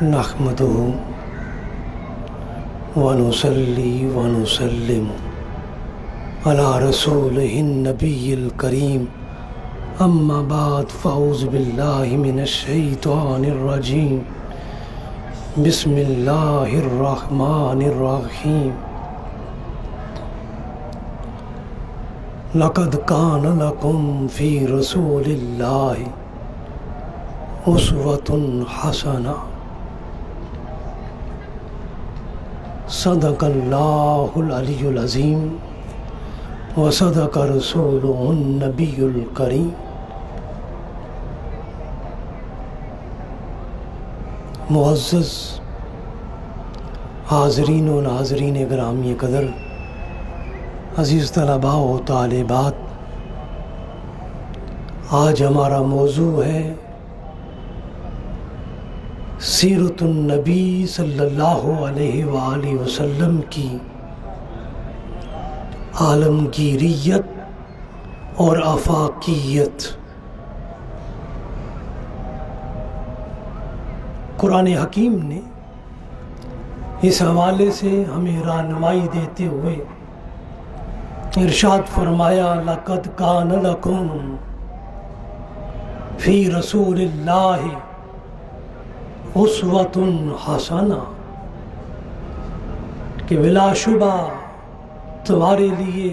نحمده ونصلي ونسلم على رسوله النبي الكريم أما بعد فأعوذ بالله من الشيطان الرجيم بسم الله الرحمن الرحيم لقد كان لكم في رسول الله أسوة حسنة صدق الله العلي العظيم وصدق رسوله النبي الكريم۔ معزز حاضرین و ناظرین گرامی قدر، عزیز طلباء و طالبات، آج ہمارا موضوع ہے سیرت النبی صلی اللہ علیہ وآلہ وسلم کی عالمگیریت اور آفاقیت۔ قرآن حکیم نے اس حوالے سے ہمیں رہنمائی دیتے ہوئے ارشاد فرمایا لقد کان لکم فی رسول اللہ اسوۃ حسنہ، کہ بلا شبہ تمہارے لیے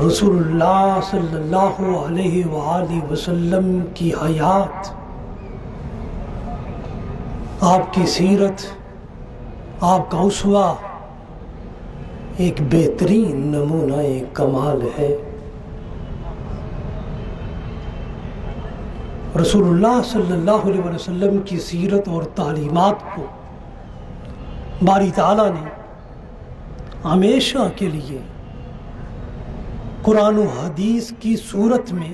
رسول اللہ صلی اللہ علیہ وآلہ وسلم کی حیات، آپ کی سیرت، آپ کا اسوہ ایک بہترین نمونہ کمال ہے۔ رسول اللہ صلی اللہ علیہ وسلم کی سیرت اور تعلیمات کو باری تعالیٰ نے ہمیشہ کے لیے قرآن و حدیث کی صورت میں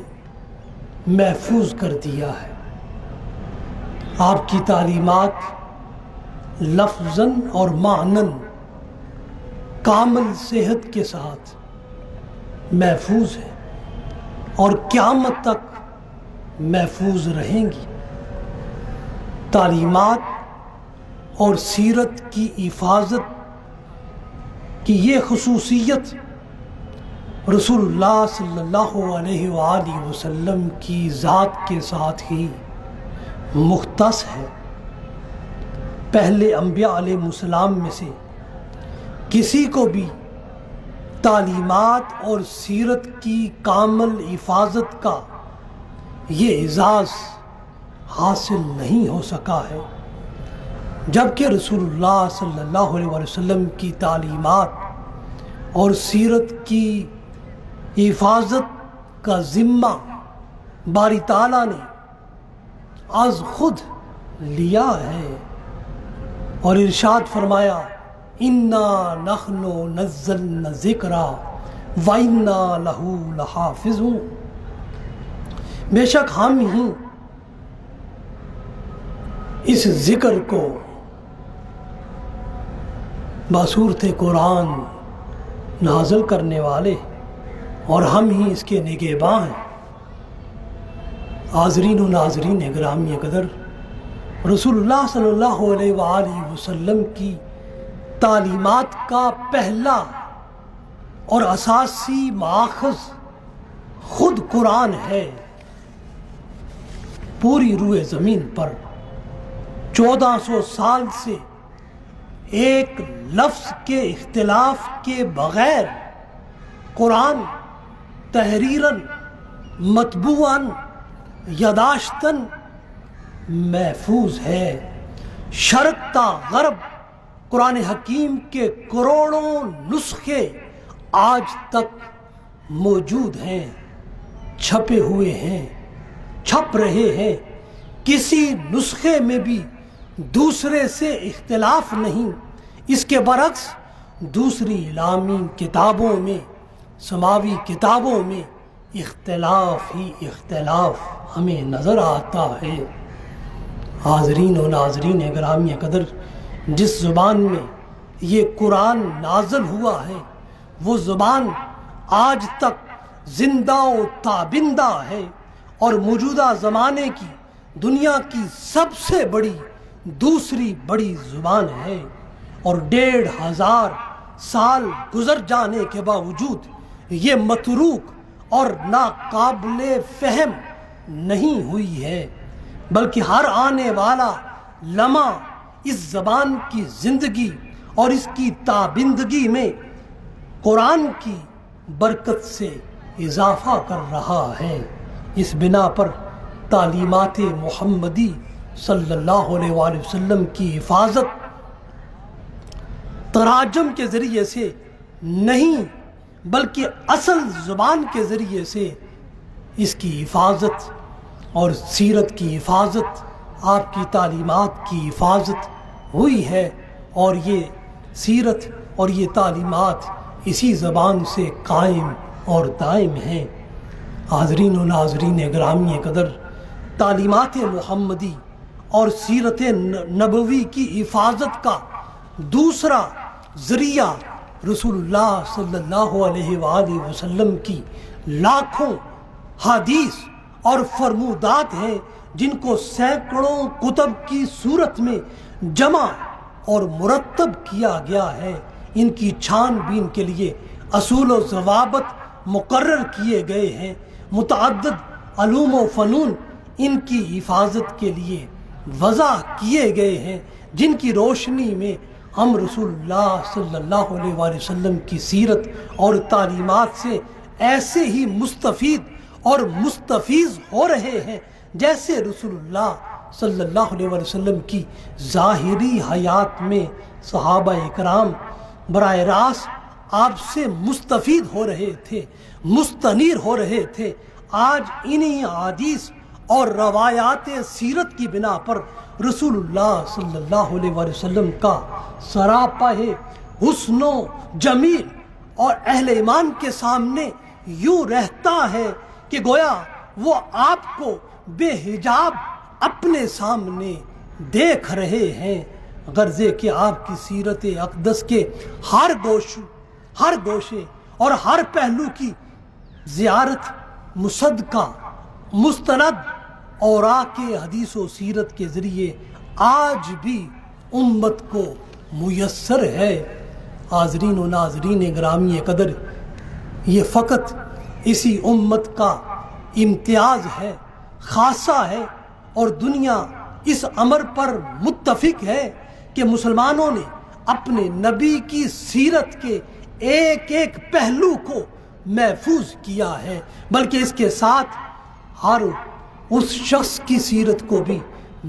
محفوظ کر دیا ہے۔ آپ کی تعلیمات لفظاً اور معناً کامل صحت کے ساتھ محفوظ ہیں اور قیامت تک محفوظ رہیں گی۔ تعلیمات اور سیرت کی حفاظت کی یہ خصوصیت رسول اللہ صلی اللہ علیہ وآلہ وسلم کی ذات کے ساتھ ہی مختص ہے۔ پہلے انبیاء علیہ السلام میں سے کسی کو بھی تعلیمات اور سیرت کی کامل حفاظت کا یہ اعزاز حاصل نہیں ہو سکا ہے، جبکہ رسول اللہ صلی اللہ علیہ وسلم کی تعلیمات اور سیرت کی حفاظت کا ذمہ باری تعالیٰ نے از خود لیا ہے اور ارشاد فرمایا اِنَّا نَحْنُ نَزَّلْنَا الذِّكْرَ وَإِنَّا لَهُ لَحَافِظُونَ، بے شک ہم ہی اس ذکر کو بصورت قرآن نازل کرنے والے اور ہم ہی اس کے نگہباں ہیں۔ حاضرین و ناظرین گرامی قدر، رسول اللہ صلی اللہ علیہ وآلہ وسلم کی تعلیمات کا پہلا اور اساسی ماخذ خود قرآن ہے۔ پوری روئے زمین پر 1400 سال سے ایک لفظ کے اختلاف کے بغیر قرآن تحریراً، مطبوعاً، یاداشتاً محفوظ ہے۔ شرق تا غرب قرآن حکیم کے کروڑوں نسخے آج تک موجود ہیں، چھپے ہوئے ہیں، چھپ رہے ہیں۔ کسی نسخے میں بھی دوسرے سے اختلاف نہیں، اس کے برعکس دوسری علمی کتابوں میں، سماوی کتابوں میں اختلاف ہی اختلاف ہمیں نظر آتا ہے۔ حاضرین و ناظرین گرامی قدر، جس زبان میں یہ قرآن نازل ہوا ہے وہ زبان آج تک زندہ و تابندہ ہے اور موجودہ زمانے کی دنیا کی سب سے بڑی دوسری بڑی زبان ہے، اور 1500 سال گزر جانے کے باوجود یہ متروک اور ناقابل فہم نہیں ہوئی ہے، بلکہ ہر آنے والا لمحہ اس زبان کی زندگی اور اس کی تابندگی میں قرآن کی برکت سے اضافہ کر رہا ہے۔ اس بنا پر تعلیمات محمدی صلی اللہ علیہ وآلہ وسلم کی حفاظت تراجم کے ذریعے سے نہیں بلکہ اصل زبان کے ذریعے سے اس کی حفاظت اور سیرت کی حفاظت، آپ کی تعلیمات کی حفاظت ہوئی ہے، اور یہ سیرت اور یہ تعلیمات اسی زبان سے قائم اور دائم ہیں۔ حاضرین و ناظرین گرامی قدر، تعلیمات محمدی اور سیرت نبوی کی حفاظت کا دوسرا ذریعہ رسول اللہ صلی اللہ علیہ وآلہ وسلم کی لاکھوں حدیث اور فرمودات ہیں، جن کو سینکڑوں کتب کی صورت میں جمع اور مرتب کیا گیا ہے۔ ان کی چھان بین کے لیے اصول و ضوابط مقرر کیے گئے ہیں، متعدد علوم و فنون ان کی حفاظت کے لیے وضع کیے گئے ہیں، جن کی روشنی میں ہم رسول اللہ صلی اللہ علیہ وآلہ وسلم کی سیرت اور تعلیمات سے ایسے ہی مستفید اور مستفیض ہو رہے ہیں جیسے رسول اللہ صلی اللہ علیہ وآلہ وسلم کی ظاہری حیات میں صحابہ اکرام براہ راست آپ سے مستفید ہو رہے تھے، مستنیر ہو رہے تھے۔ آج انہی حدیث اور روایات سیرت کی بنا پر رسول اللہ صلی اللہ علیہ وآلہ وسلم کا سراپا حسن و جمیل اور اہل ایمان کے سامنے یوں رہتا ہے کہ گویا وہ آپ کو بے حجاب اپنے سامنے دیکھ رہے ہیں، غرضے کہ آپ کی سیرت اقدس کے ہر گوشے اور ہر پہلو کی زیارت مصدقہ مستند اوراق حدیث و سیرت کے ذریعے آج بھی امت کو میسر ہے۔ حاضرین و ناظرین گرامی قدر، یہ فقط اسی امت کا امتیاز ہے، خاصہ ہے، اور دنیا اس امر پر متفق ہے کہ مسلمانوں نے اپنے نبی کی سیرت کے ایک ایک پہلو کو محفوظ کیا ہے، بلکہ اس کے ساتھ ہر اس شخص کی سیرت کو بھی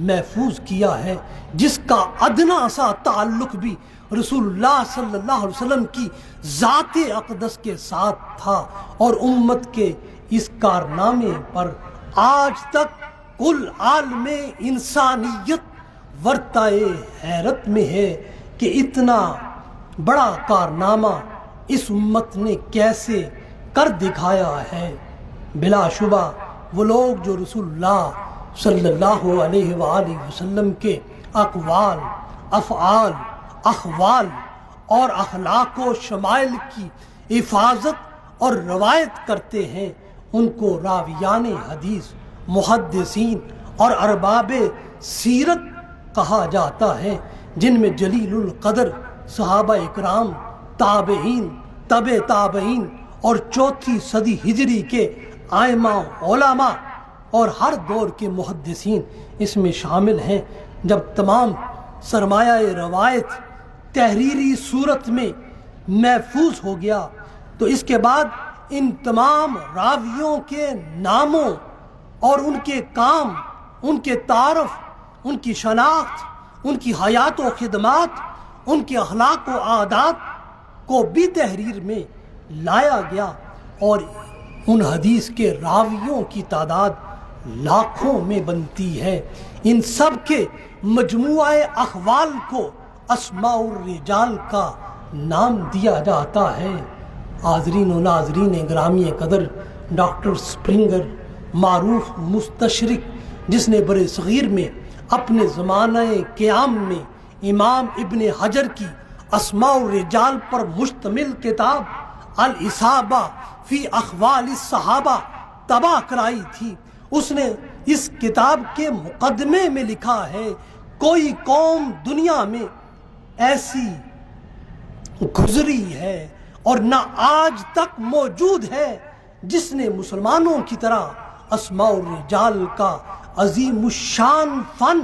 محفوظ کیا ہے جس کا ادنا سا تعلق بھی رسول اللہ صلی اللہ علیہ وسلم کی ذات اقدس کے ساتھ تھا، اور امت کے اس کارنامے پر آج تک کل عالم انسانیت ورطائے حیرت میں ہے کہ اتنا بڑا کارنامہ اس امت نے کیسے کر دکھایا ہے۔ بلا شبہ وہ لوگ جو رسول اللہ صلی اللہ علیہ وآلہ وسلم کے اقوال، افعال، احوال اور اخلاق و شمائل کی حفاظت اور روایت کرتے ہیں، ان کو راویان حدیث، محدثین اور ارباب سیرت کہا جاتا ہے، جن میں جلیل القدر صحابہ اکرام، تابعین، تبع تابعین اور چوتھی صدی ہجری کے ائمہ علماء اور ہر دور کے محدثین اس میں شامل ہیں۔ جب تمام سرمایہ روایت تحریری صورت میں محفوظ ہو گیا تو اس کے بعد ان تمام راویوں کے ناموں اور ان کے کام، ان کے تعارف، ان کی شناخت، ان کی حیات و خدمات، ان کے اخلاق و عادات کو بھی تحریر میں لایا گیا، اور ان حدیث کے راویوں کی تعداد لاکھوں میں بنتی ہے۔ ان سب کے مجموعہ احوال کو اسماء الرجال کا نام دیا جاتا ہے۔ حاضرین و ناظرین گرامی قدر، ڈاکٹر سپرنگر، معروف مستشرق جس نے برِ صغیر میں اپنے زمانہ قیام میں امام ابن حجر کی اسماء الرجال پر مشتمل کتاب الاصابہ فی احوال الصحابہ طبع کرائی تھی، اس نے اس کتاب کے مقدمے میں لکھا ہے کوئی قوم دنیا میں ایسی گزری ہے اور نہ آج تک موجود ہے جس نے مسلمانوں کی طرح اسماء الرجال کا عظیم الشان فن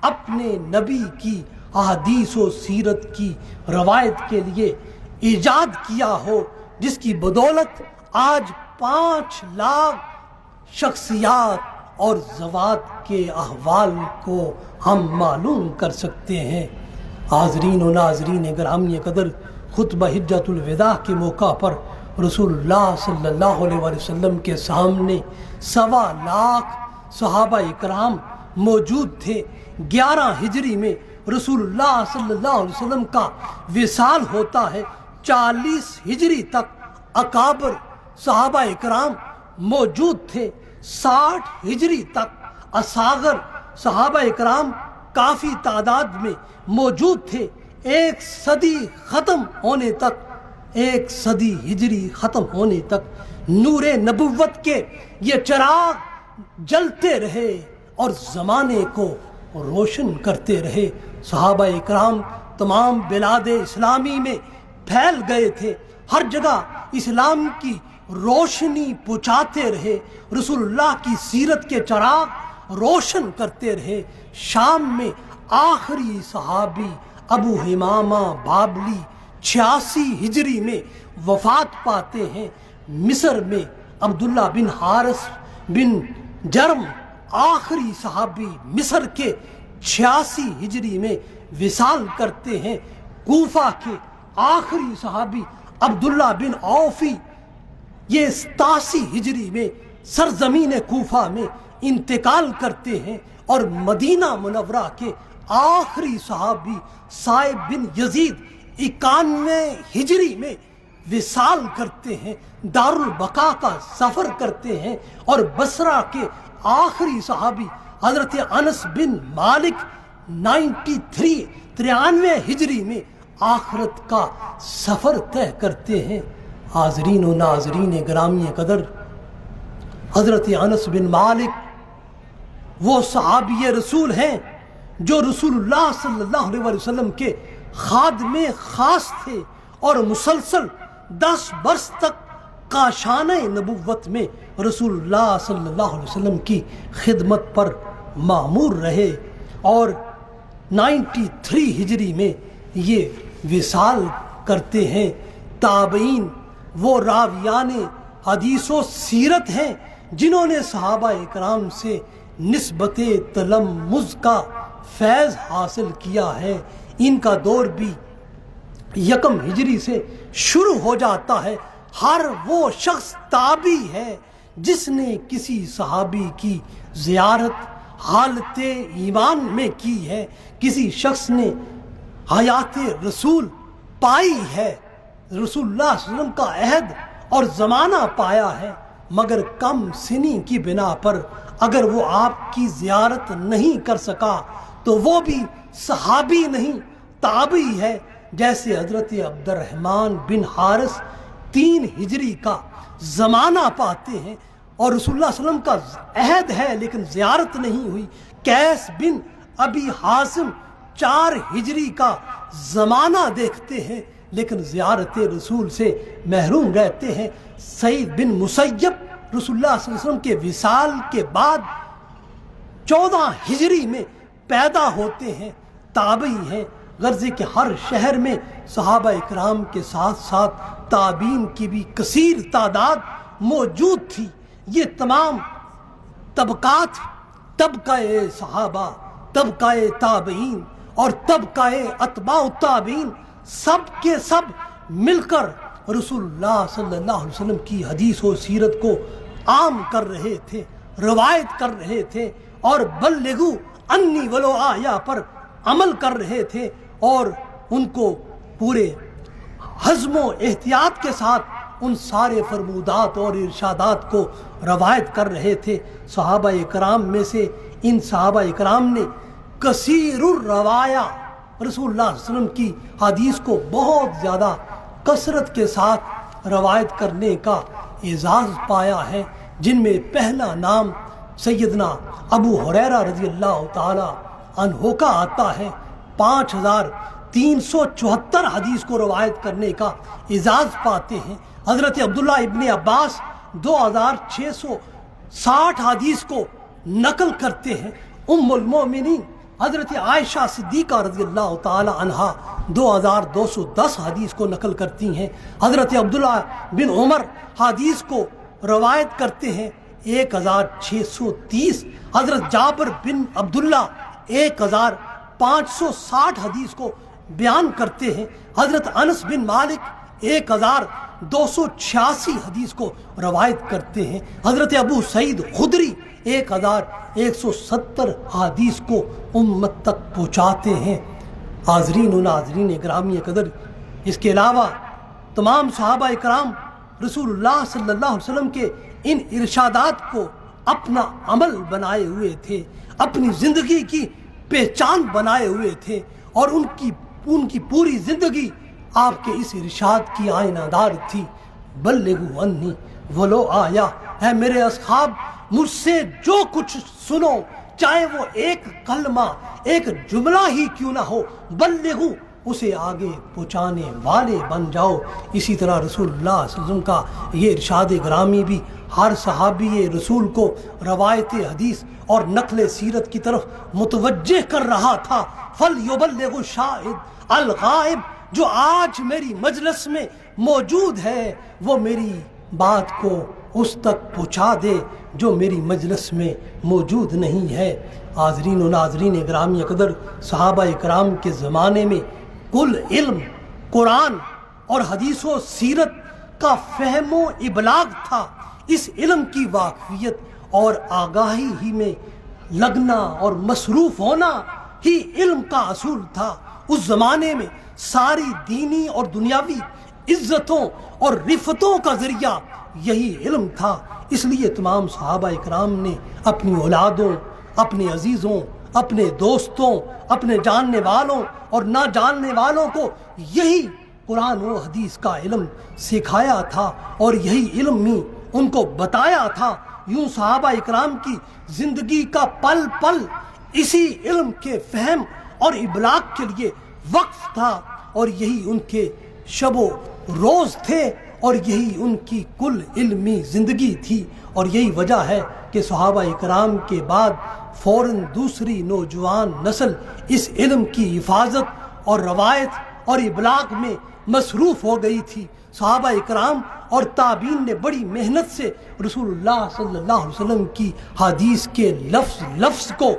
اپنے نبی کی احادیث و سیرت کی روایت کے لیے ایجاد کیا ہو، جس کی بدولت آج 5 لاکھ شخصیات اور ذوات کے احوال کو ہم معلوم کر سکتے ہیں۔ حاضرین و ناظرین گرامی قدر، خطبہ حجۃ الوداع کے موقع پر رسول اللہ صلی اللہ علیہ وآلہ وسلم کے سامنے 1.25 لاکھ صحابہ اکرام موجود تھے۔ 11 ہجری میں رسول اللہ صلی اللہ علیہ وسلم کا وصال ہوتا ہے۔ 40 ہجری تک اکابر صحابہ اکرام موجود تھے۔ 60 ہجری تک اصاغر صحابہ اکرام کافی تعداد میں موجود تھے۔ 1 صدی ختم ہونے تک، 1 صدی ہجری ختم ہونے تک نور نبوت کے یہ چراغ جلتے رہے اور زمانے کو روشن کرتے رہے۔ صحابہ اکرام تمام بلاد اسلامی میں پھیل گئے تھے، ہر جگہ اسلام کی روشنی پہنچاتے رہے، رسول اللہ کی سیرت کے چراغ روشن کرتے رہے۔ شام میں آخری صحابی ابو حمامہ بابلی 86 ہجری میں وفات پاتے ہیں۔ مصر میں عبداللہ بن حارث بن جرم آخری صحابی مصر کے 86 ہجری میں وصال کرتے ہیں۔ کوفہ کے آخری صحابی عبداللہ بن عوفی یہ 87 ہجری میں سرزمین کوفہ میں انتقال کرتے ہیں، اور مدینہ منورہ کے آخری صحابی صائب بن یزید 91 ہجری میں وصال کرتے ہیں، دارالبقاء کا سفر کرتے ہیں، اور بصرہ کے آخری صحابی حضرت انس بن مالک 93 ہجری میں آخرت کا سفر طے کرتے ہیں۔ حاضرین و ناظرین گرامی قدر، حضرت انس بن مالک وہ صحابی رسول ہیں جو رسول اللہ صلی اللہ علیہ وسلم کے خادم خاص تھے، اور مسلسل 10 برس تک کاشانہ نبوت میں رسول اللہ صلی اللہ علیہ وسلم کی خدمت پر مامور رہے، اور 93 ہجری میں یہ وصال کرتے ہیں۔ تابعین وہ راویان حدیث و سیرت ہیں جنہوں نے صحابہ اکرام سے نسبت تلمذ کا فیض حاصل کیا ہے۔ ان کا دور بھی 1 ہجری سے شروع ہو جاتا ہے۔ ہر وہ شخص تابعی ہے جس نے کسی صحابی کی زیارت حالت ایمان میں کی ہے، کسی شخص نے حیات رسول پائی ہے، رسول اللہ صلی اللہ علیہ وسلم کا عہد اور زمانہ پایا ہے، مگر کم سنی کی بنا پر اگر وہ آپ کی زیارت نہیں کر سکا تو وہ بھی صحابی نہیں، تابعی ہے۔ جیسے حضرت عبد الرحمن بن حارث 3 ہجری کا زمانہ پاتے ہیں اور رسول اللہ صلی اللہ علیہ وسلم کا عہد ہے لیکن زیارت نہیں ہوئی۔ قیس بن ابی حازم 4 ہجری کا زمانہ دیکھتے ہیں لیکن زیارت رسول سے محروم رہتے ہیں۔ سعید بن مسیب رسول اللہ صلی اللہ علیہ وسلم کے وصال کے بعد 14 ہجری میں پیدا ہوتے ہیں، تابعی ہیں۔ غرض کہ ہر شہر میں صحابہ اکرام کے ساتھ ساتھ تابعین کی بھی کثیر تعداد موجود تھی۔ یہ تمام طبقات، طبقہ صحابہ، طبقہ تابعین اور طبقہ اتباع التابعین، سب کے سب مل کر رسول اللہ صلی اللہ علیہ وسلم کی حدیث و سیرت کو عام کر رہے تھے، روایت کر رہے تھے، اور بلغوا انی ولو آیا پر عمل کر رہے تھے، اور ان کو پورے حزم و احتیاط کے ساتھ ان سارے فرمودات اور ارشادات کو روایت کر رہے تھے۔ صحابہ اکرام میں سے ان صحابہ اکرام نے کثیر الروایا رسول اللہ صلی اللہ علیہ وسلم کی حدیث کو بہت زیادہ کثرت کے ساتھ روایت کرنے کا اعزاز پایا ہے، جن میں پہلا نام سیدنا ابو ہریرہ رضی اللہ تعالی عنہ کا آتا ہے 5374 حدیث کو روایت کرنے کا اعزاز پاتے ہیں۔ حضرت عبداللہ ابن عباس 2660 حدیث کو نقل کرتے ہیں۔ ام المومنین حضرت عائشہ صدیقہ رضی اللہ تعالی عنہا 2210 حدیث کو نقل کرتی ہیں۔ حضرت عبداللہ بن عمر حدیث کو روایت کرتے ہیں 1630۔ حضرت جابر بن عبداللہ 1560 حدیث کو بیان کرتے ہیں۔ حضرت انس بن مالک 1286 حدیث کو روایت کرتے ہیں۔ حضرت ابو سعید خدری 1170 حدیث کو امت تک پہنچاتے ہیں۔ حاضرین و ناظرین گرامی قدر، اس کے علاوہ تمام صحابہ اکرام رسول اللہ صلی اللہ علیہ وسلم کے ان ارشادات کو اپنا عمل بنائے ہوئے تھے، اپنی زندگی کی پہچان بنائے ہوئے تھے، اور ان کی پوری زندگی آپ کے اس ارشاد کی آئینہ دار تھی۔ بلغوا عنی ولو آیا، ہے میرے اصحاب مجھ سے جو کچھ سنو، چاہے وہ ایک کلمہ ایک جملہ ہی کیوں نہ ہو، بلغو، اسے آگے پہنچانے والے بن جاؤ۔ اسی طرح رسول اللہ صلی اللہ علیہ وسلم کا یہ ارشاد گرامی بھی ہر صحابی رسول کو روایت حدیث اور نقل سیرت کی طرف متوجہ کر رہا تھا۔ فَلْيُبَلِّغُ الشَّاهِدُ الْغَائِبُ، جو آج میری مجلس میں موجود ہے وہ میری بات کو اس تک پہنچا دے جو میری مجلس میں موجود نہیں ہے۔ حاضرین و ناظرین گرامی قدر، صحابہ کرام کے زمانے میں کل علم قرآن اور حدیث و سیرت کا فہم و ابلاغ تھا۔ اس علم کی واقفیت اور آگاہی ہی میں لگنا اور مصروف ہونا ہی علم کا اصول تھا۔ اس زمانے میں ساری دینی اور دنیاوی عزتوں اور رفتوں کا ذریعہ یہی علم تھا۔ اس لیے تمام صحابہ اکرام نے اپنی اولادوں، اپنے عزیزوں، اپنے دوستوں، اپنے جاننے والوں اور نہ جاننے والوں کو یہی قرآن و حدیث کا علم سکھایا تھا، اور یہی علم ہی ان کو بتایا تھا۔ یوں صحابہ اکرام کی زندگی کا پل پل اسی علم کے فہم اور ابلاغ کے لیے وقف تھا، اور یہی ان کے شب و روز تھے، اور یہی ان کی کل علمی زندگی تھی۔ اور یہی وجہ ہے کہ صحابہ اکرام کے بعد فوراً دوسری نوجوان نسل اس علم کی حفاظت اور روایت اور ابلاغ میں مصروف ہو گئی تھی۔ صحابہ اکرام اور تابعین نے بڑی محنت سے رسول اللہ صلی اللہ علیہ وسلم کی حدیث کے لفظ لفظ کو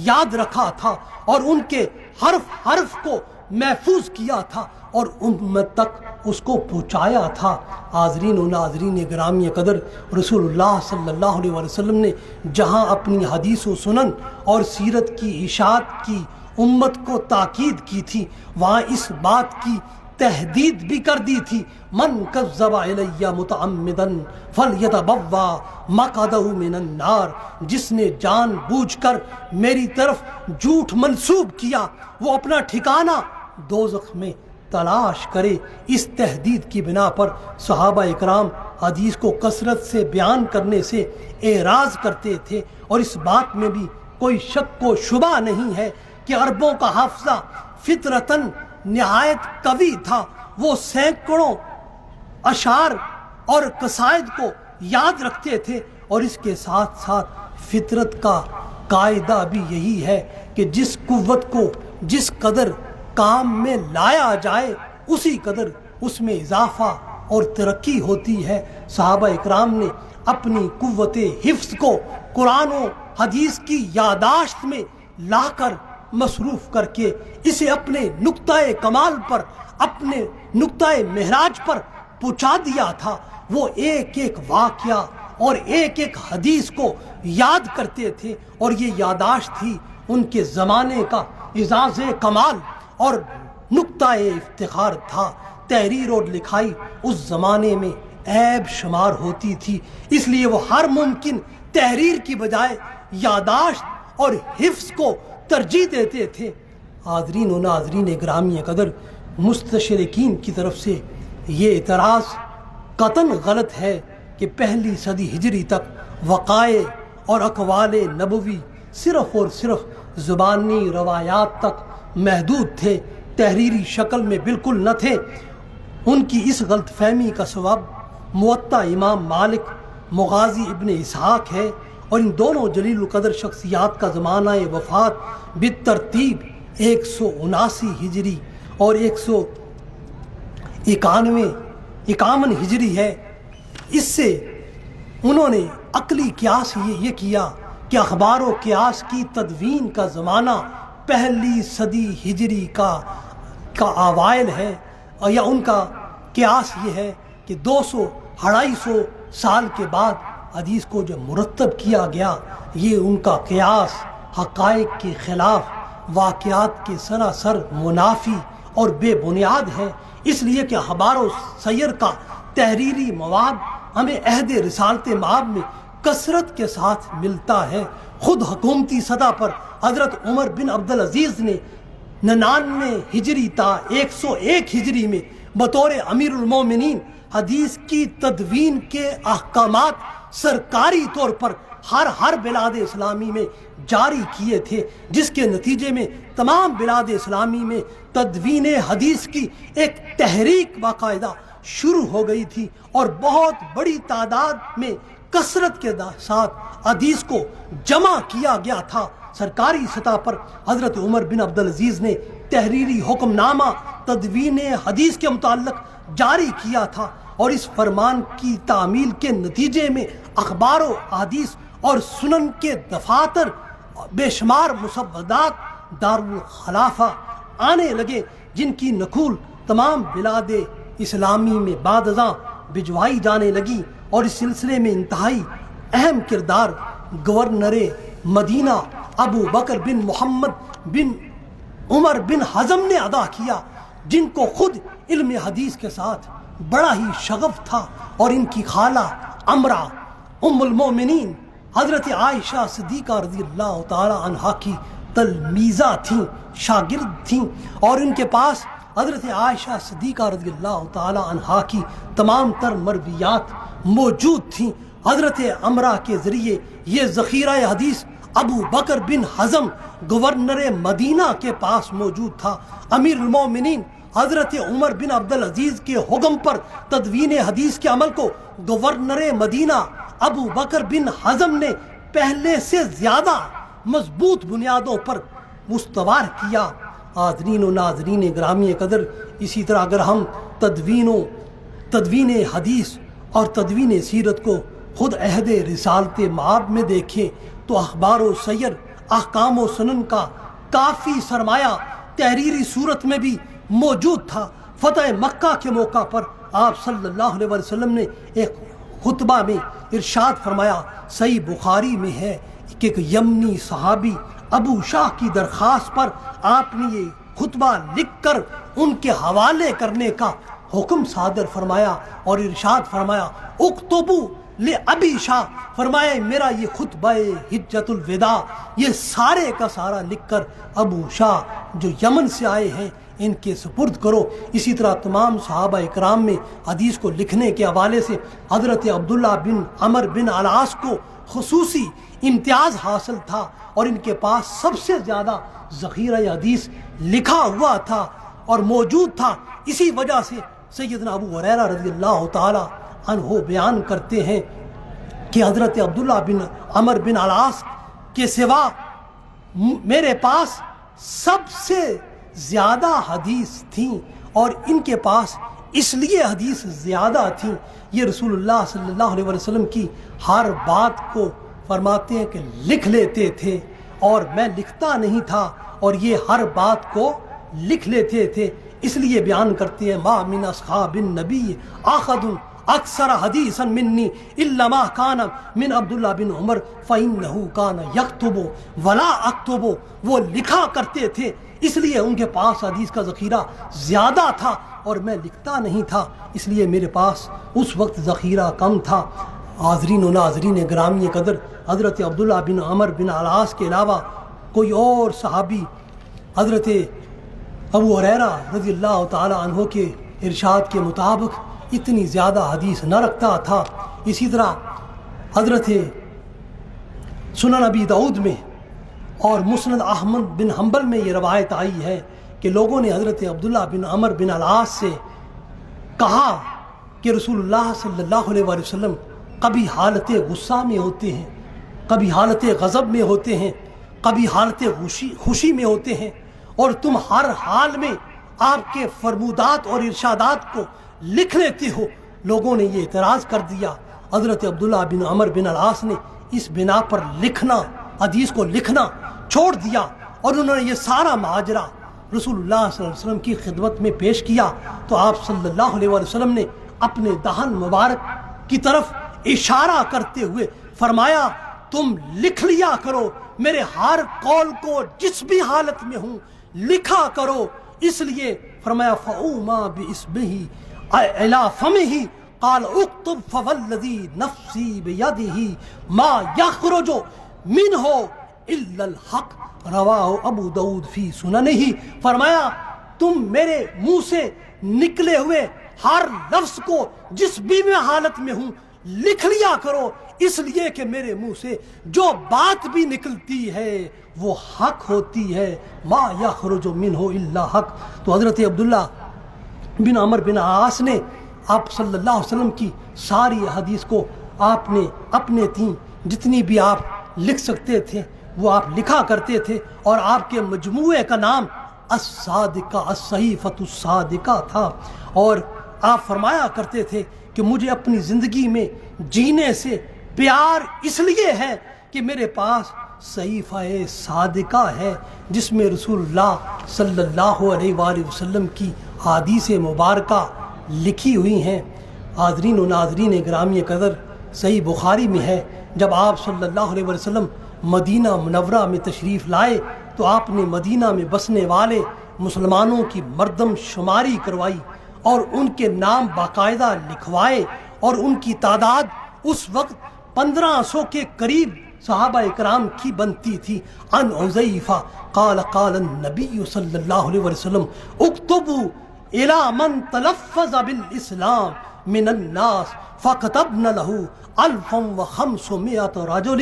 یاد رکھا تھا، اور ان کے حرف حرف کو محفوظ کیا تھا، اور امت تک اس کو پہنچایا تھا۔ حاضرین و ناظرین گرامی قدر، رسول اللہ صلی اللہ علیہ وسلم نے جہاں اپنی حدیث و سنن اور سیرت کی اشاعت کی امت کو تاکید کی تھی، وہاں اس بات کی تحدید بھی کر دی تھی، من کذب علی متعمدا فلیتبوا مقعدہ من النار، جس نے جان بوجھ کر میری طرف جھوٹ منسوب کیا وہ اپنا ٹھکانہ دوزخ میں تلاش کرے۔ اس تحدید کی بنا پر صحابہ اکرام حدیث کو کثرت سے بیان کرنے سے اعراض کرتے تھے، اور اس بات میں بھی کوئی شک و شبہ نہیں ہے کہ عربوں کا حافظہ فطرتاً نہایت قوی تھا۔ وہ سینکڑوں اشعار اور قصائد کو یاد رکھتے تھے، اور اس کے ساتھ ساتھ فطرت کا قاعدہ بھی یہی ہے کہ جس قوت کو جس قدر کام میں لایا جائے اسی قدر اس میں اضافہ اور ترقی ہوتی ہے۔ صحابہ اکرام نے اپنی قوت حفظ کو قرآن و حدیث کی یاداشت میں لا کر مصروف کر کے اسے اپنے نقطۂ کمال پر، اپنے نقطۂ معراج پر پہنچا دیا تھا۔ وہ ایک ایک واقعہ اور ایک ایک حدیث کو یاد کرتے تھے، اور یہ یاداشت تھی ان کے زمانے کا اعزاز کمال اور نقطۂ افتخار تھا۔ تحریر اور لکھائی اس زمانے میں عیب شمار ہوتی تھی، اس لیے وہ ہر ممکن تحریر کی بجائے یاداشت اور حفظ کو ترجیح دیتے تھے۔ حاضرین و ناظرین گرامی قدر، مستشرقین کی طرف سے یہ اعتراض قطعاً غلط ہے کہ پہلی صدی ہجری تک وقائع اور اقوال نبوی صرف اور صرف زبانی روایات تک محدود تھے، تحریری شکل میں بالکل نہ تھے۔ ان کی اس غلط فہمی کا سبب موطا امام مالک، مغازی ابن اسحاق ہے، اور ان دونوں جلیل القدر شخصیات کا زمانہ وفات بالترتیب 179 ہجری اور 151 ہجری ہے۔ اس سے انہوں نے عقلی قیاس یہ کیا کہ اخبار و قیاس کی تدوین کا زمانہ پہلی صدی ہجری کا اوائل ہے، یا ان کا قیاس یہ ہے کہ 200-250 سال کے بعد حدیث کو جب مرتب کیا گیا، یہ ان کا قیاس حقائق کے خلاف، واقعات کے سراسر منافی اور بے بنیاد ہے، اس لیے کہ اخبار و سیر کا تحریری مواد ہمیں عہد رسالت مآب میں کثرت کے ساتھ ملتا ہے۔ خود حکومتی سطح پر حضرت عمر بن عبدالعزیز نے 99 ہجری تا 101 ہجری میں بطور امیر المومنین حدیث کی تدوین کے احکامات سرکاری طور پر ہر بلاد اسلامی میں جاری کیے تھے، جس کے نتیجے میں تمام بلاد اسلامی میں تدوین حدیث کی ایک تحریک باقاعدہ شروع ہو گئی تھی، اور بہت بڑی تعداد میں کثرت کے ساتھ حدیث کو جمع کیا گیا تھا۔ سرکاری سطح پر حضرت عمر بن عبدالعزیز نے تحریری حکم نامہ تدوین حدیث کے متعلق جاری کیا تھا، اور اس فرمان کی تعمیل کے نتیجے میں اخبار و احادیث اور سنن کے دفاتر بے شمار مسودات دارالخلافہ آنے لگے، جن کی نقول تمام بلاد اسلامی میں بعد ازاں بھجوائی جانے لگی، اور اس سلسلے میں انتہائی اہم کردار گورنر مدینہ ابو بکر بن محمد بن عمر بن حزم نے ادا کیا، جن کو خود علم حدیث کے ساتھ بڑا ہی شغف تھا، اور ان کی خالہ امرا ام المومنین حضرت عائشہ صدیقہ رضی اللہ تعالی عنہا کی تلمیذہ تھیں، شاگرد تھیں، اور ان کے پاس حضرت عائشہ صدیقہ رضی اللہ تعالی عنہا کی تمام تر مرویات موجود تھیں۔ حضرت امرا کے ذریعے یہ ذخیرہ حدیث ابو بکر بن حزم گورنر مدینہ کے پاس موجود تھا۔ امیر المومنین حضرت عمر بن عبدالعزیز کے حکم پر تدوین حدیث کے عمل کو گورنر مدینہ ابو بکر بن حزم نے پہلے سے زیادہ مضبوط بنیادوں پر استوار کیا۔ حاضرین و ناظرین گرامی قدر، اسی طرح اگر ہم تدوین حدیث اور تدوین سیرت کو خود عہد رسالت مآب میں دیکھیں تو اخبار و سیر، احکام و سنن کا کافی سرمایہ تحریری صورت میں بھی موجود تھا۔ فتح مکہ کے موقع پر آپ صلی اللہ علیہ وسلم نے ایک خطبہ میں ارشاد فرمایا، صحیح بخاری میں ہے کہ ایک یمنی صحابی ابو شاہ کی درخواست پر آپ نے یہ خطبہ لکھ کر ان کے حوالے کرنے کا حکم صادر فرمایا، اور ارشاد فرمایا اکتبو لابی شاہ، فرمایا میرا یہ خطبہ حجت الوداع یہ سارے کا سارا لکھ کر ابو شاہ جو یمن سے آئے ہیں ان کے سپرد کرو۔ اسی طرح تمام صحابہ اکرام میں حدیث کو لکھنے کے حوالے سے حضرت عبداللہ بن عمر بن العاص کو خصوصی امتیاز حاصل تھا، اور ان کے پاس سب سے زیادہ ذخیرہ حدیث لکھا ہوا تھا اور موجود تھا۔ اسی وجہ سے سیدنا ابو ہریرہ رضی اللہ تعالی عنہ بیان کرتے ہیں کہ حضرت عبداللہ بن عمر بن العاص کے سوا میرے پاس سب سے زیادہ حدیث تھیں، اور ان کے پاس اس لیے حدیث زیادہ تھیں، یہ رسول اللہ صلی اللہ علیہ وسلم کی ہر بات کو فرماتے ہیں کہ لکھ لیتے تھے، اور میں لکھتا نہیں تھا، اور یہ ہر بات کو لکھ لیتے تھے، اس لیے بیان کرتے ہیں ما من اصحاب النبی احد اکثر حدیثا منی الا ما کان من عبداللہ بن عمر فانہ کان یکتب ولا اکتب، وہ لکھا کرتے تھے اس لیے ان کے پاس حدیث کا ذخیرہ زیادہ تھا، اور میں لکھتا نہیں تھا اس لیے میرے پاس اس وقت ذخیرہ کم تھا۔ حاضرین و ناظرین گرامی قدر، حضرت عبداللہ بن عمر بن العاص کے علاوہ کوئی اور صحابی حضرت ابو ہریرہ رضی اللہ تعالی عنہ کے ارشاد کے مطابق اتنی زیادہ حدیث نہ رکھتا تھا۔ اسی طرح حضرت سنن ابی داؤد میں اور مسند احمد بن حنبل میں یہ روایت آئی ہے کہ لوگوں نے حضرت عبداللہ بن عمر بن العاص سے کہا کہ رسول اللہ صلی اللہ علیہ وآلہ وسلم کبھی حالت غصہ میں ہوتے ہیں، کبھی حالت غضب میں ہوتے ہیں، کبھی حالت خوشی میں ہوتے ہیں، اور تم ہر حال میں آپ کے فرمودات اور ارشادات کو لکھ لیتے ہو۔ لوگوں نے یہ اعتراض کر دیا۔ حضرت عبداللہ بن عمر بن العاص نے اس بنا پر لکھنا، حدیث کو لکھنا چھوڑ دیا، اور انہوں نے یہ سارا ماجرا رسول اللہ صلی اللہ علیہ وسلم کی خدمت میں پیش کیا، تو آپ صلی اللہ علیہ وسلم نے اپنے دہن مبارک کی طرف اشارہ کرتے ہوئے فرمایا تم لکھ لیا کرو، میرے ہر قول کو جس بھی حالت میں ہوں لکھا کرو۔ اس لیے فرمایا فَأُومَا بِإِسْمِهِ إِلَى فَمِهِ قال اکتب فوالذی نفسی بیدہ ما یخرج منہ الا الحق، رواہ ابو داؤد فی سننہ۔ فرمایا تم میرے منہ سے نکلے ہوئے ہر لفظ کو جس بھی میں حالت میں ہوں لکھ لیا کرو، اس لیے کہ میرے منہ سے جو بات بھی نکلتی ہے وہ حق ہوتی ہے، ما یخرج منہ الا حق۔ تو حضرت عبداللہ بن عمر بن عاص نے آپ صلی اللہ علیہ وسلم کی ساری حدیث کو آپ نے اپنے تھیں، جتنی بھی آپ لکھ سکتے تھے وہ آپ لکھا کرتے تھے، اور آپ کے مجموعے کا نام الصادقہ الصحیفۃ الصادقہ تھا۔ اور آپ فرمایا کرتے تھے کہ مجھے اپنی زندگی میں جینے سے پیار اس لیے ہے کہ میرے پاس صحیفہ صادقہ ہے جس میں رسول اللہ صلی اللہ علیہ وآلہ وسلم کی حدیث مبارکہ لکھی ہوئی ہیں۔ حاضرین و ناظرین گرامی قدر، صحیح بخاری میں ہے جب آپ صلی اللہ علیہ وسلم مدینہ منورہ میں تشریف لائے تو آپ نے مدینہ میں بسنے والے مسلمانوں کی مردم شماری کروائی اور ان کے نام باقاعدہ لکھوائے، اور ان کی تعداد اس وقت 1500 کے قریب صحابہ اکرام کی بنتی تھی۔ عن حذیفہ قال قال النبی صلی اللہ علیہ وسلم اکتبوا الى من تلفظ بالاسلام من الناس فكتبنا له 1500 رجل،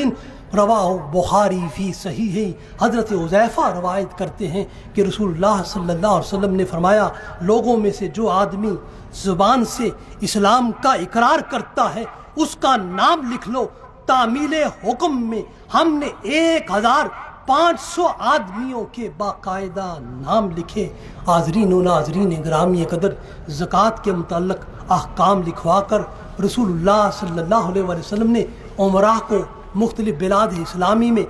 رواہ بخاری فی صحیح۔ حضرت حذیفہ روایت کرتے ہیں کہ رسول اللہ صلی اللہ علیہ وسلم نے فرمایا لوگوں میں سے جو آدمی زبان سے اسلام کا اقرار کرتا ہے اس کا نام لکھ لو۔ تعمیل حکم میں ہم نے 1500 آدمیوں کے باقاعدہ نام لکھے۔ حاضرین و ناظرین گرامی قدر، زکوٰۃ کے متعلق احکام لکھوا کر رسول اللہ صلی اللہ علیہ وسلم نے عمراء کو مختلف بلاد اسلامی میں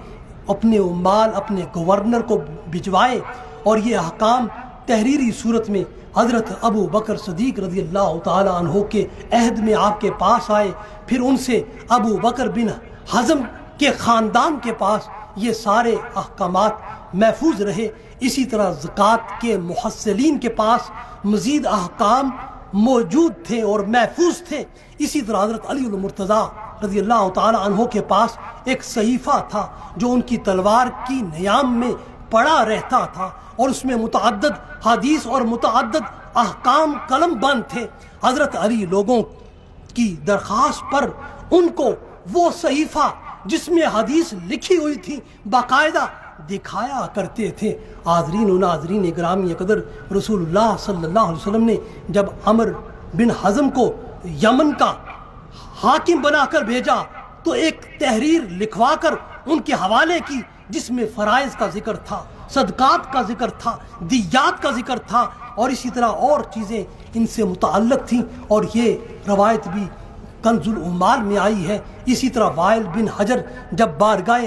اپنے عمال، اپنے گورنر کو بھجوائے، اور یہ احکام تحریری صورت میں حضرت ابو بکر صدیق رضی اللہ تعالی عنہ کے عہد میں آپ کے پاس آئے، پھر ان سے ابو بکر بن حزم کے خاندان کے پاس یہ سارے احکامات محفوظ رہے۔ اسی طرح زکوٰۃ کے محصلین کے پاس مزید احکام موجود تھے اور محفوظ تھے۔ اسی طرح حضرت علی المرتضیٰ رضی اللہ تعالی عنہ کے پاس ایک صحیفہ تھا جو ان کی تلوار کی نیام میں پڑا رہتا تھا، اور اس میں متعدد حدیث اور متعدد احکام قلم بند تھے۔ حضرت علی لوگوں کی درخواست پر ان کو وہ صحیفہ جس میں حدیث لکھی ہوئی تھی باقاعدہ دکھایا کرتے تھے۔ حاضرین و ناظرین گرامی قدر، رسول اللہ صلی اللہ علیہ وسلم نے جب عمر بن حزم کو یمن کا حاکم بنا کر بھیجا تو ایک تحریر لکھوا کر ان کے حوالے کی جس میں فرائض کا ذکر تھا، صدقات کا ذکر تھا، دیات کا ذکر تھا، اور اسی طرح اور چیزیں ان سے متعلق تھیں، اور یہ روایت بھی کنز العمال میں آئی ہے۔ اسی طرح وائل بن حجر جب بارگاہ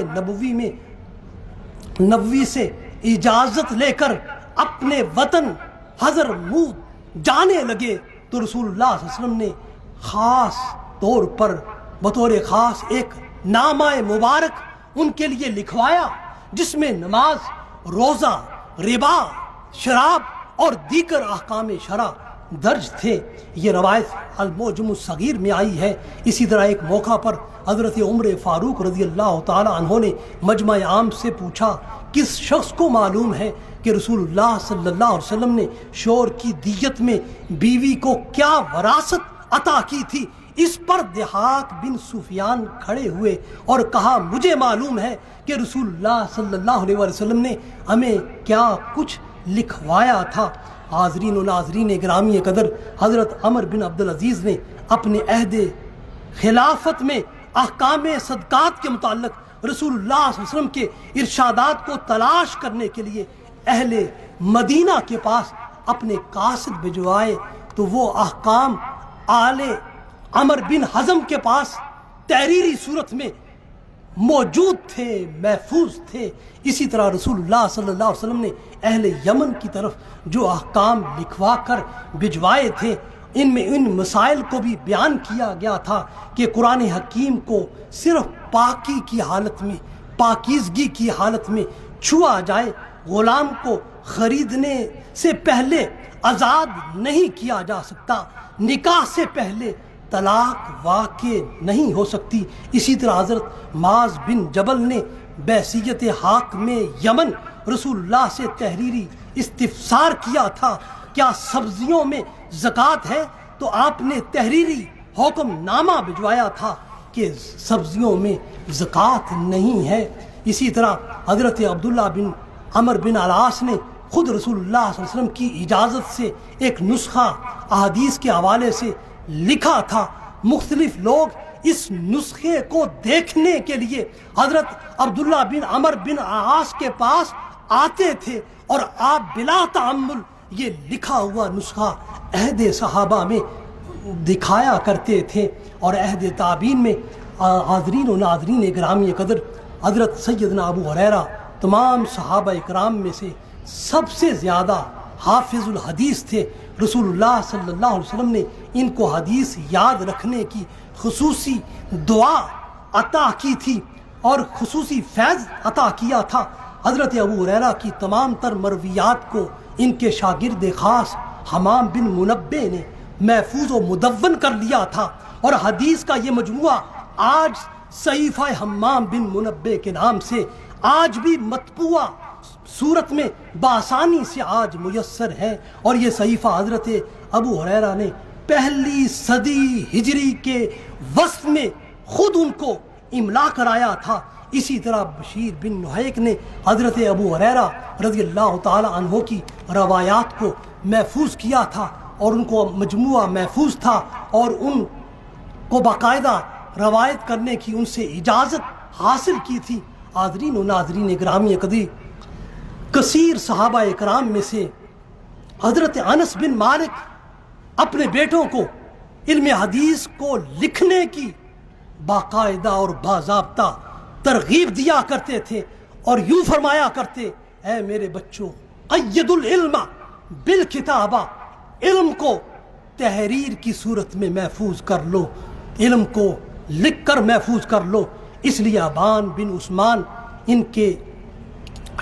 نبوی سے اجازت لے کر اپنے وطن حضرموت جانے لگے تو رسول اللہ صلی اللہ علیہ وسلم نے خاص طور پر بطور خاص ایک نامہ مبارک ان کے لیے لکھوایا جس میں نماز، روزہ، ربا، شراب اور دیگر احکام شرع درج تھے۔ یہ روایت المعجم الصغیر میں آئی ہے۔ اسی طرح ایک موقع پر حضرت عمر فاروق رضی اللہ تعالی عنہ نے مجمع عام سے پوچھا کس شخص کو معلوم ہے کہ رسول اللہ صلی اللہ علیہ وسلم نے شوہر کی دیت میں بیوی کو کیا وراثت عطا کی تھی؟ اس پر دحاق بن سفیان کھڑے ہوئے اور کہا مجھے معلوم ہے کہ رسول اللہ صلی اللہ علیہ وسلم نے ہمیں کیا کچھ لکھوایا تھا۔ حاضرین و ناظرین گرامی قدر، حضرت عمر بن عبدالعزیز نے اپنے عہد خلافت میں احکام صدقات کے متعلق رسول اللہ صلی اللہ علیہ وسلم کے ارشادات کو تلاش کرنے کے لیے اہل مدینہ کے پاس اپنے قاصد بھجوائے تو وہ احکام آل عمر بن حزم کے پاس تحریری صورت میں موجود تھے، محفوظ تھے۔ اسی طرح رسول اللہ صلی اللہ علیہ وسلم نے اہل یمن کی طرف جو احکام لکھوا کر بھجوائے تھے ان میں ان مسائل کو بھی بیان کیا گیا تھا کہ قرآن حکیم کو صرف پاکی کی حالت میں، پاکیزگی کی حالت میں چھوا جائے، غلام کو خریدنے سے پہلے آزاد نہیں کیا جا سکتا، نکاح سے پہلے طلاق واقع نہیں ہو سکتی۔ اسی طرح حضرت معاذ بن جبل نے بحیثیت حاکم یمن رسول اللہ سے تحریری استفسار کیا تھا کیا سبزیوں میں زکوٰۃ ہے، تو آپ نے تحریری حکم نامہ بھجوایا تھا کہ سبزیوں میں زکوٰۃ نہیں ہے۔ اسی طرح حضرت عبداللہ بن عمر بن العاص نے خود رسول اللہ صلی اللہ علیہ وسلم کی اجازت سے ایک نسخہ احادیث کے حوالے سے لکھا تھا۔ مختلف لوگ اس نسخے کو دیکھنے کے لیے حضرت عبداللہ بن عمر بن العاص کے پاس آتے تھے اور آپ بلا تعمل یہ لکھا ہوا نسخہ عہد صحابہ میں دکھایا کرتے تھے اور عہد تابعین میں۔ حاضرین و ناظرین گرامی قدر، حضرت سیدنا ابو ہریرہ تمام صحابہ اکرام میں سے سب سے زیادہ حافظ الحدیث تھے۔ رسول اللہ صلی اللہ علیہ وسلم نے ان کو حدیث یاد رکھنے کی خصوصی دعا عطا کی تھی اور خصوصی فیض عطا کیا تھا۔ حضرت ابو ہریرہ کی تمام تر مرویات کو ان کے شاگرد خاص حمام بن منبع نے محفوظ و مدون کر لیا تھا اور حدیث کا یہ مجموعہ آج صحیفہ حمام بن منبع کے نام سے آج بھی مطبوعہ صورت میں بآسانی سے آج میسر ہے، اور یہ صحیفہ حضرت ابو ہریرہ نے پہلی صدی ہجری کے وسط میں خود ان کو املا کرایا تھا۔ اسی طرح بشیر بن نحیک نے حضرت ابو ہریرہ رضی اللہ تعالی عنہ کی روایات کو محفوظ کیا تھا اور ان کو مجموعہ محفوظ تھا اور ان کو باقاعدہ روایت کرنے کی ان سے اجازت حاصل کی تھی۔ حاضرین و ناظرین گرامی قدیر، کثیر صحابہ اکرام میں سے حضرت انس بن مالک اپنے بیٹوں کو علم حدیث کو لکھنے کی باقاعدہ اور باضابطہ ترغیب دیا کرتے تھے اور یوں فرمایا کرتے، اے میرے بچوں، قید العلم بالکتابہ، علم کو تحریر کی صورت میں محفوظ کر لو، علم کو لکھ کر محفوظ کر لو۔ اس لیے ابان بن عثمان ان کے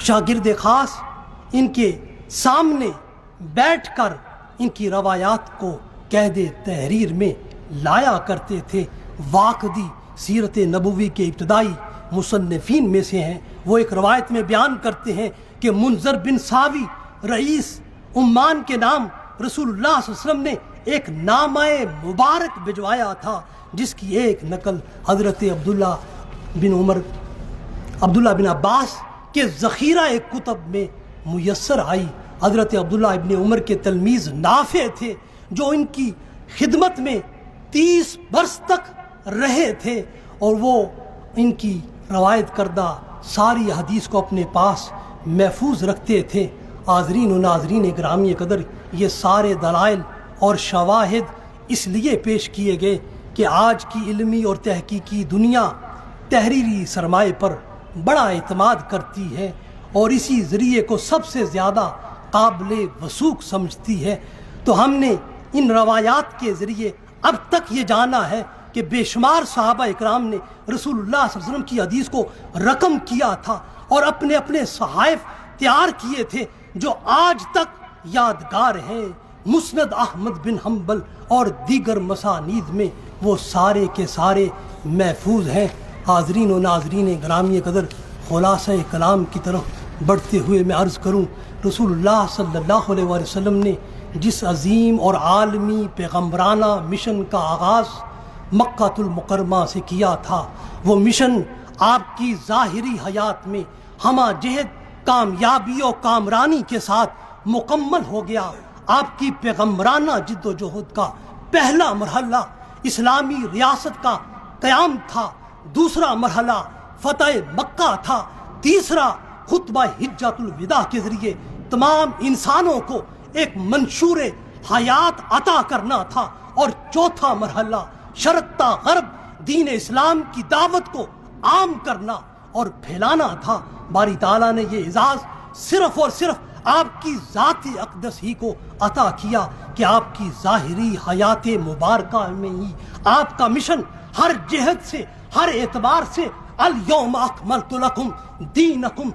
شاگرد خاص ان کے سامنے بیٹھ کر ان کی روایات کو قید تحریر میں لایا کرتے تھے۔ واقدی سیرت نبوی کے ابتدائی مصنفین میں سے ہیں، وہ ایک روایت میں بیان کرتے ہیں کہ منذر بن ساوی رئیس عمان کے نام رسول اللہ صلی اللہ علیہ وسلم نے ایک نامہ مبارک بھجوایا تھا جس کی ایک نقل حضرت عبداللہ بن عباس کے ذخیرہ کتب میں میسر آئی۔ حضرت عبداللہ ابن عمر کے تلمیذ نافع تھے جو ان کی خدمت میں 30 برس تک رہے تھے اور وہ ان کی روایت کردہ ساری حدیث کو اپنے پاس محفوظ رکھتے تھے۔ حاضرین و ناظرین گرامی قدر، یہ سارے دلائل اور شواہد اس لیے پیش کیے گئے کہ آج کی علمی اور تحقیقی دنیا تحریری سرمایہ پر بڑا اعتماد کرتی ہے اور اسی ذریعے کو سب سے زیادہ قابل وثوق سمجھتی ہے۔ تو ہم نے ان روایات کے ذریعے اب تک یہ جانا ہے کہ بے شمار صحابہ اکرام نے رسول اللہ صلی اللہ علیہ وسلم کی حدیث کو رقم کیا تھا اور اپنے اپنے صحائف تیار کیے تھے جو آج تک یادگار ہیں۔ مسند احمد بن حنبل اور دیگر مسانید میں وہ سارے کے سارے محفوظ ہیں۔ حاضرین و ناظرین گرامی قدر، خلاصہ کلام کی طرف بڑھتے ہوئے میں عرض کروں، رسول اللہ صلی اللہ علیہ وسلم نے جس عظیم اور عالمی پیغمبرانہ مشن کا آغاز مکہ المکرمہ سے کیا تھا، وہ مشن آپ کی ظاہری حیات میں ہمہ جہت کامیابی و کامرانی کے ساتھ مکمل ہو گیا۔ آپ کی پیغمبرانہ جد و جہد کا پہلا مرحلہ اسلامی ریاست کا قیام تھا، دوسرا مرحلہ فتح مکہ تھا، تیسرا خطبہ حجۃ الوداع کے ذریعے تمام انسانوں کو ایک منشور حیات عطا کرنا تھا، اور چوتھا مرحلہ شرقتا غرب دین اسلام کی دعوت کو عام کرنا اور پھیلانا تھا۔ باری تعالیٰ نے یہ اعزاز صرف اور صرف آپ کی ذات اقدس ہی کو عطا کیا کہ آپ کی ظاہری حیات مبارکہ میں ہی آپ کا مشن ہر جہت سے، ہر اعتبار سے الیوم اکملت لکم دینکم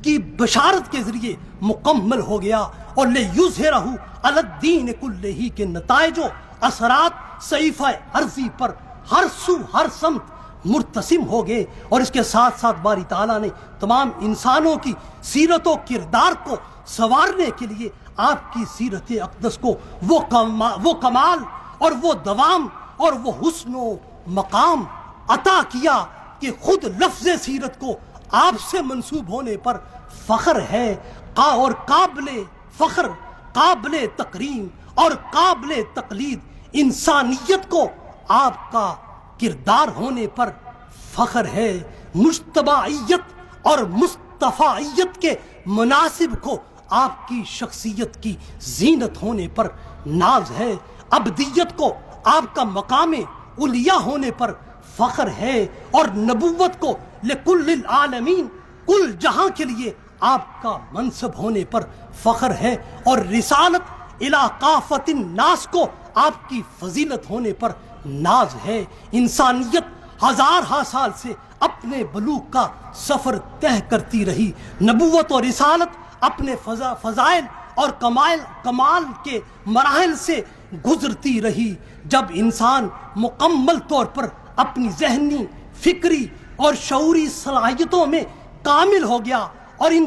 کی بشارت کے ذریعے مکمل ہو گیا، اور لیظہرہ علی الدین کلہ کے نتائج و اثرات صحیفہ ارضی پر ہر سو ہر سمت مرتسم ہو گئے۔ اور اس کے ساتھ ساتھ باری تعالیٰ نے تمام انسانوں کی سیرت و کردار کو سنوارنے کے لیے آپ کی سیرت اقدس کو وہ کمال اور وہ دوام اور وہ حسن و مقام عطا کیا کہ خود لفظ سیرت کو آپ سے منسوب ہونے پر فخر ہے، اور قابل فخر، قابل تکریم اور قابل تقلید انسانیت کو آپ کا کردار ہونے پر فخر ہے۔ مجتبعیت اور مصطفیت کے مناسب کو آپ کی شخصیت کی زینت ہونے پر ناز ہے، ابدیت کو آپ کا مقام علیہ ہونے پر فخر ہے، اور نبوت کو لکل العالمین کل جہاں کے لیے آپ کا منصب ہونے پر فخر ہے، اور رسالت الی کافۃ الناس کو آپ کی فضیلت ہونے پر ناز ہے۔ انسانیت ہزارہا سال سے اپنے بلوغ کا سفر طے کرتی رہی، نبوت اور رسالت اپنے فضائل اور کمال کے مراحل سے گزرتی رہی۔ جب انسان مکمل طور پر اپنی ذہنی، فکری اور شعوری صلاحیتوں میں کامل ہو گیا اور ان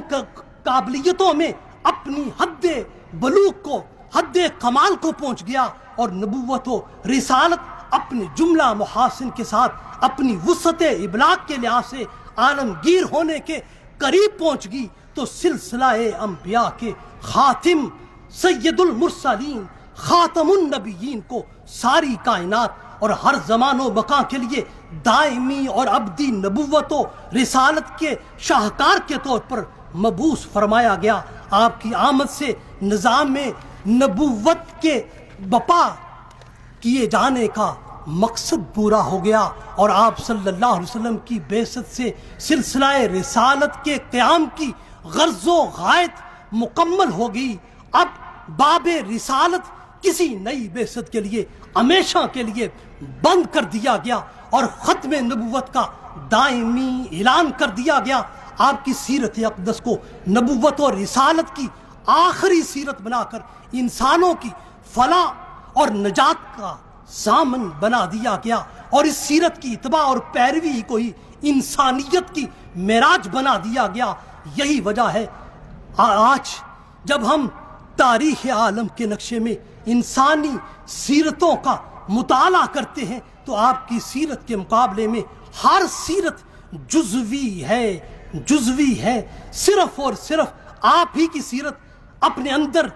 قابلیتوں میں اپنی حد بلوغ کو، حد کمال کو پہنچ گیا، اور نبوت و رسالت اپنے جملہ محاسن کے ساتھ اپنی وسعت ابلاغ کے لحاظ سے عالمگیر ہونے کے قریب پہنچ گئی، تو سلسلہ انبیاء کے خاتم سید المرسلین خاتم النبیین کو ساری کائنات اور ہر زمان و مکان کے لیے دائمی اور ابدی نبوت و رسالت کے شاہکار کے طور پر مبعوث فرمایا گیا۔ آپ کی آمد سے نظام نبوت کے بپا کیے جانے کا مقصد پورا ہو گیا، اور آپ صلی اللہ علیہ وسلم کی بعثت سے سلسلہ رسالت کے قیام کی غرض و غایت مکمل ہو گئی۔ اب باب رسالت کسی نئی بعثت کے لیے ہمیشہ کے لیے بند کر دیا گیا، اور ختم نبوت کا دائمی اعلان کر دیا گیا۔ آپ کی سیرت اقدس کو نبوت اور رسالت کی آخری سیرت بنا کر انسانوں کی فلاح اور نجات کا ضامن بنا دیا گیا، اور اس سیرت کی اتباع اور پیروی کو ہی انسانیت کی معراج بنا دیا گیا۔ یہی وجہ ہے آج جب ہم تاریخ عالم کے نقشے میں انسانی سیرتوں کا مطالعہ کرتے ہیں تو آپ کی سیرت کے مقابلے میں ہر سیرت جزوی ہے۔ صرف اور صرف آپ ہی کی سیرت اپنے اندر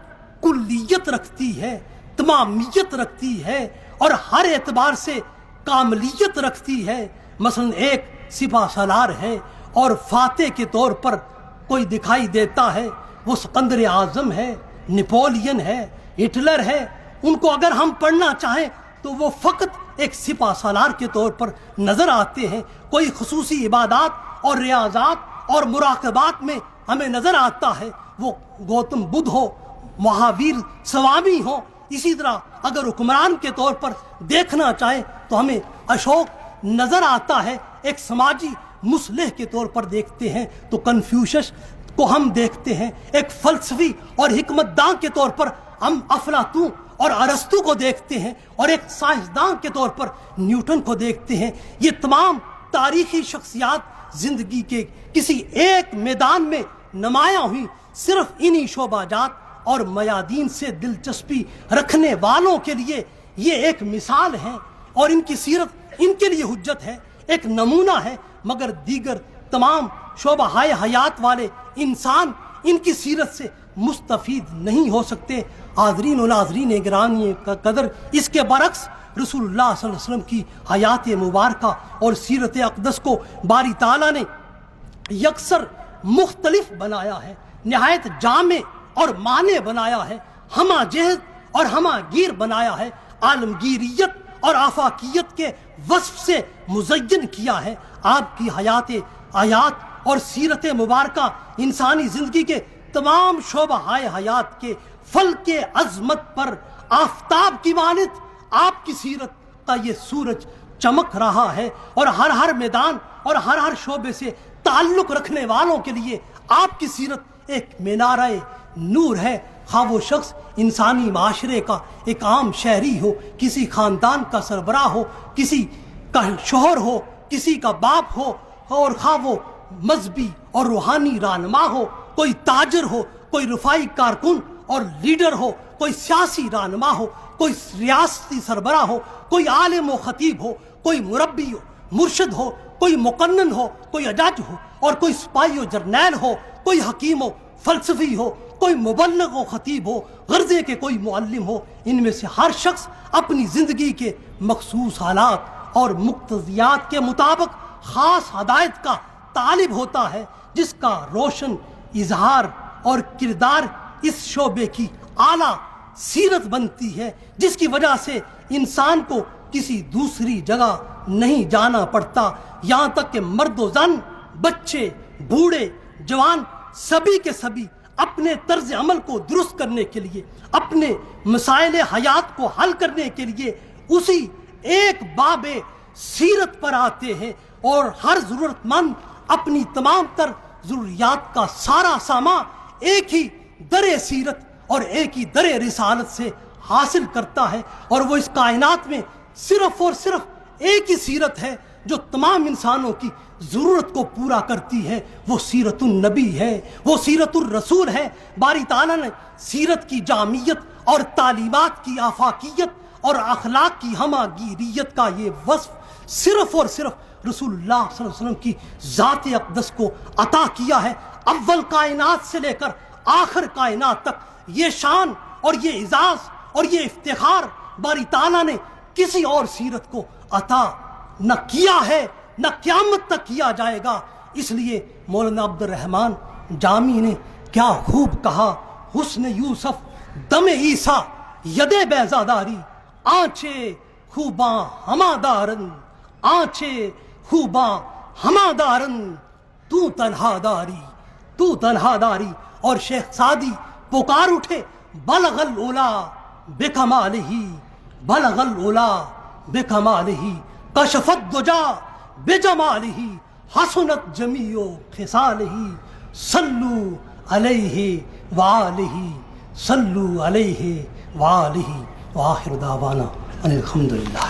کلیت رکھتی ہے، تمامیت رکھتی ہے، اور ہر اعتبار سے کاملیت رکھتی ہے۔ مثلا ایک سپہ سالار ہے اور فاتح کے طور پر کوئی دکھائی دیتا ہے، وہ سکندر اعظم ہے، نپولین ہے، ہٹلر ہے۔ ان کو اگر ہم پڑھنا چاہیں تو وہ فقط ایک سپہ سالار کے طور پر نظر آتے ہیں۔ کوئی خصوصی عبادات اور ریاضات اور مراقبات میں ہمیں نظر آتا ہے، وہ گوتم بدھ ہو، مہاویر سوامی ہو۔ اسی طرح اگر حکمران کے طور پر دیکھنا چاہیں تو ہمیں اشوک نظر آتا ہے، ایک سماجی مصلح کے طور پر دیکھتے ہیں تو کنفیوشس کو ہم دیکھتے ہیں، ایک فلسفی اور حکمت داں کے طور پر ہم افلاطون اور ارسطو کو دیکھتے ہیں، اور ایک سائنسدان کے طور پر نیوٹن کو دیکھتے ہیں۔ یہ تمام تاریخی شخصیات زندگی کے کسی ایک میدان میں نمایاں ہوئی، صرف انہی شعبہ جات اور میادین سے دلچسپی رکھنے والوں کے لیے یہ ایک مثال ہے، اور ان کی سیرت ان کے لیے حجت ہے، ایک نمونہ ہے، مگر دیگر تمام شعبہ حیات والے انسان ان کی سیرت سے مستفید نہیں ہو سکتے۔ حاضرین و ناظرین گرامی کا قدر، اس کے برعکس رسول اللہ صلی اللہ علیہ وسلم کی حیات مبارکہ اور سیرت اقدس کو باری تعالیٰ نے یکسر مختلف بنایا ہے، نہایت جامع اور مانع بنایا ہے، ہمہ جہت اور ہمہ گیر بنایا ہے، عالمگیریت اور آفاقیت کے وصف سے مزین کیا ہے۔ آپ کی آیات اور سیرت مبارکہ انسانی زندگی کے تمام شعبہ حیات کے فلک عظمت پر آفتاب کی مانند آپ کی سیرت کا یہ سورج چمک رہا ہے، اور ہر میدان اور ہر شعبے سے تعلق رکھنے والوں کے لیے آپ کی سیرت ایک مینارہ نور ہے، خواہ وہ شخص انسانی معاشرے کا ایک عام شہری ہو، کسی خاندان کا سربراہ ہو، کسی کا شوہر ہو، کسی کا باپ ہو، اور خواہ وہ مذہبی اور روحانی رہنما ہو، کوئی تاجر ہو، کوئی رفائی کارکن اور لیڈر ہو، کوئی سیاسی رہنما ہو، کوئی ریاستی سربراہ ہو، کوئی عالم و خطیب ہو، کوئی مربی ہو، مرشد ہو، کوئی مقنن ہو، کوئی جج ہو، اور کوئی سپاہی و جرنیل ہو، کوئی حکیم و فلسفی ہو، کوئی مبلغ و خطیب ہو، غرضے کے کوئی معلم ہو، ان میں سے ہر شخص اپنی زندگی کے مخصوص حالات اور مقتضیات کے مطابق خاص ہدایت کا طالب ہوتا ہے، جس کا روشن اظہار اور کردار اس شعبے کی اعلیٰ سیرت بنتی ہے، جس کی وجہ سے انسان کو کسی دوسری جگہ نہیں جانا پڑتا، یہاں تک کہ مرد و زن، بچے، بوڑھے، جوان، سبھی کے سبھی اپنے طرز عمل کو درست کرنے کے لیے، اپنے مسائل حیات کو حل کرنے کے لیے اسی ایک باب سیرت پر آتے ہیں، اور ہر ضرورت مند اپنی تمام تر ضروریات کا سارا سامان ایک ہی در سیرت اور ایک ہی در رسالت سے حاصل کرتا ہے، اور وہ اس کائنات میں صرف اور صرف ایک ہی سیرت ہے جو تمام انسانوں کی ضرورت کو پورا کرتی ہے، وہ سیرت النبی ہے، وہ سیرت الرسول ہے۔ باری تعالیٰ نے سیرت کی جامعیت اور تعلیمات کی آفاقیت اور اخلاق کی ہمہ گیریت کا یہ وصف صرف اور صرف رسول اللہ صلی اللہ علیہ وسلم کی ذات اقدس کو عطا کیا ہے۔ اول کائنات سے لے کر آخر کائنات تک یہ شان اور یہ اعزاز اور یہ افتخار باری تعالیٰ نے کسی اور سیرت کو عطا نہ کیا ہے، نہ قیامت تک کیا جائے گا۔ اس لیے مولانا عبد الرحمن جامی نے کیا خوب کہا، حسن یوسف دم عیسیٰ ید بیضاداری، آنچے خوباں ہما دارن، آنچے خوباں ہما دارن، تو تنہا داری، تو تنہا داری۔ اور شیخ سعدی پکار اٹھے، بلغ العلا بکمالہ، بلغ العلا بکمالہ، کشفت دجا بجمالہ، حسنت جمیع خصالہ، صلو علیہ وآلہ، صلو علیہ وآلہ، وآخر دعوانا ان الحمدللہ۔